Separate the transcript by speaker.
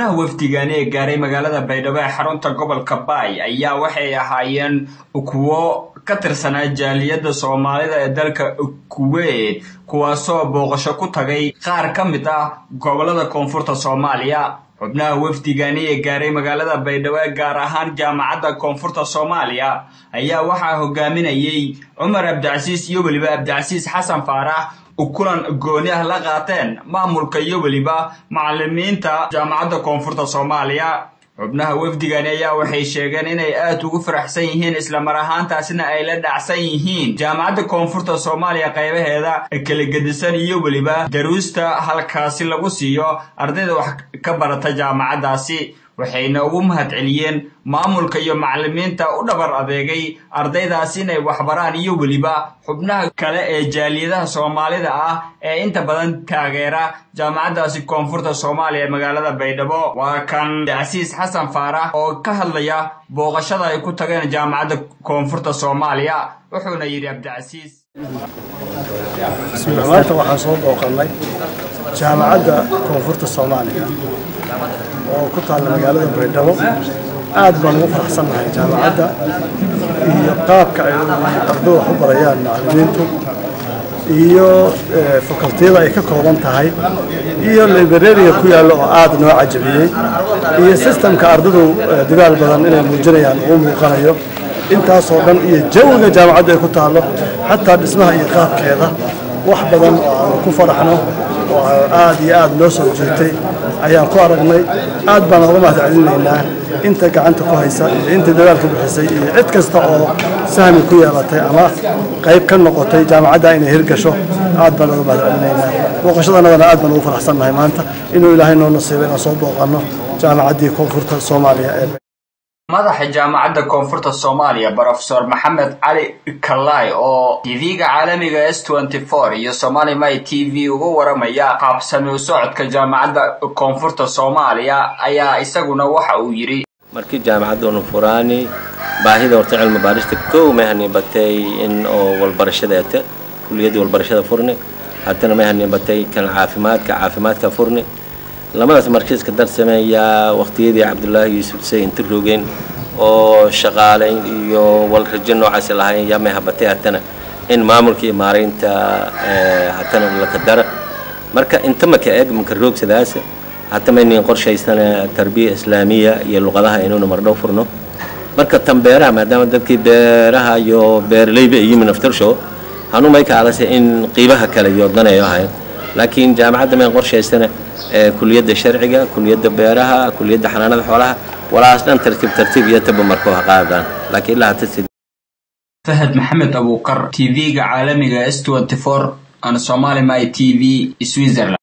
Speaker 1: wafdigaani gaaray magaalada Baydhabo ee xarunta gobolka Bay ayaa waxay ahaayeen kuwo ka tirsanaa jaaliyadda Soomaalida ee dalka Kuwait kuwaasoo booqasho ku tagay qaar ka mid ah gobolada koonfurta Soomaaliya. xubnaha wafdigaani ee gaaray magaalada Baydhabo gaar ahaan jaamacadda koonfurta Soomaaliya ayaa waxaa hogaaminayay Cumar Abdicasiis iyo waliba Abdicasiis Xasan Faarax ukulan gooni ah la qaateen maamulka iyo waliba macallimiinta jaamacadda koonfurta Soomaaliya. xubnaha wafdigaani ayaa waxay sheegeen inay aad ugu faraxsan yihiin isla mar ahaantaasina ay la dhacsan yihiin jaamacadda koonfurta Soomaaliya qaybaheeda kala gedisan iyo waliba daruusta halkaasi lagu siiyo ardayda wax ka barata jaamacaddaasi. waxayna ugu mahadceliyeen maamulka iyo macallimiinta u dhabar adeegay ardaydaasi inay waxbaraan iyo waliba xubnaha kale ee jaaliyadaha Soomaalida ah ee inta badan taageera jaamacaddaasi koonfurta Soomaaliya ee magaalada Baydhabo. waa kan Abdicasiis Xasan Faarax oo ka hadlaya booqashada ay ku tageen jaamacadda koonfurta Soomaaliya. wuxuuna yiri Abdicasiis
Speaker 2: maanta waxaan soo booqanay jaamacadda koonfurta Soomaaliya oo ku taal magaalada Baydhabo. aad baan ugu faraxsanahay jaamacadda iyo qaabka ay ardaydu wax u barayaan macallimiintu iyo fakultiyada ay ka kooban tahay iyo library ku yaal oo aad noo cajabiyay iyo systemka ardaydu dadaal badan inay muujinayaan oo muuqanayo intaas oo dhan iyo jawiga jaamacadda ay ku taalo xataa dhismaha iyo qaabkeeda wax badan oo ku faraxno oo aad iyo aad loo soo jeetay ayaan ku aragnay. aad baan uga mahadcelinaynaa inta gacanta ku haysa iyo inta dadaalka bixisay iyo cid kasta oo sahmi ku yeelatay ama qayb ka noqotay jaamacadda inay hirgasho. aad baan uga mahadcelinaynaa booqashadana aad baan ugu faraxsanahay maanta inuu Ilaahay noo nasiibay inaan soo booqano jaamacaddii koonfurta Soomaaliya ee
Speaker 1: madaxa jaamacadda koonfurta Soomaaliya Professor Maxamed Cali Kalay oo TV-ga caalamiga S24 iyo Somali My TV uga waramaya qaabsami u socodka jaamacadda koonfurta Soomaaliya ayaa isaguna waxa uu yiri
Speaker 3: markii jaamacaddu furaani baahida horta cilmi baarista koow mahani batay in oo walbarashada kulliyadda walbarashada furne haddana mahani batay kan caafimaadka furne lamadaas markiiska darsameeya waqtiyadii Cabdullaahi Yuusuf Sayn Turugeen oo shaqaaleyn iyo walrajo noocaas lahayn yaa mehabatay haddana in maamulkii maareynta haddana la qadara marka inta ma ka eeg marka roogsadaas haddana in qorshaysana tarbiya islaamiya iyo luqadaha inuu mardhow furno marka tambeeraha maadaama dadkii beeraha iyo beerleyba iyo minaftarsho hanu ma ka alasay in qiibaha kale iyo danayo ahayn laakiin jaamacadda ma qorshaysana kulliyadda sharciga kulliyadda beeraha kulliyadda xanaanada xoolaha walaas dhan tartiib iyo tabamarku qaadaan laakiin la hadda
Speaker 1: Fahad Maxamed Abuukar TV-ga caalamiga S24 aan Somali My TV Switzerland.